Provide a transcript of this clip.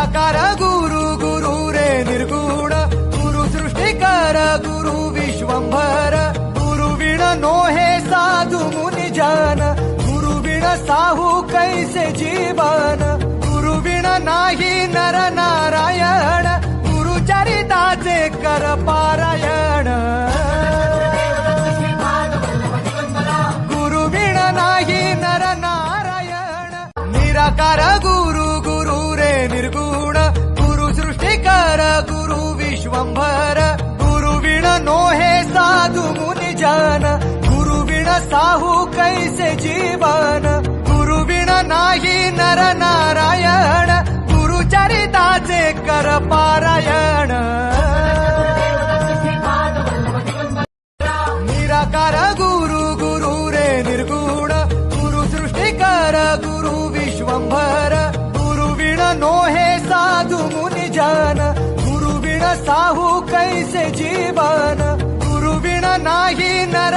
निराकार गुरु गुरु रे निर्गुण गुरु सृष्टिकर गुरु विश्वंभर गुरु विण नोहे साधु मुनि जन गुरु विण साहू कैसे जीवन गुरु विण नाही नर नारायण गुरु चरिताचे कर पारायण गुरु विण नाही नर नारायण निराकार गुरु गुरु रे निर्गुण गुरु सृष्टिकर गुरु विश्वंभर गुरु विण नोहे साधु मुनि जन गुरु विण साहू कैसे जीवन गुरु विण नाही नर नारायण गुरु चरिताचे कर पारायण निराकार गुरु गुरु रे निर्गुण गुरु सृष्टिकर गुरु विश्वंभर गुरु विण नोहे साधु मुनि जन गुरु विण साहू कैसे जीवन गुरु विण नाही नर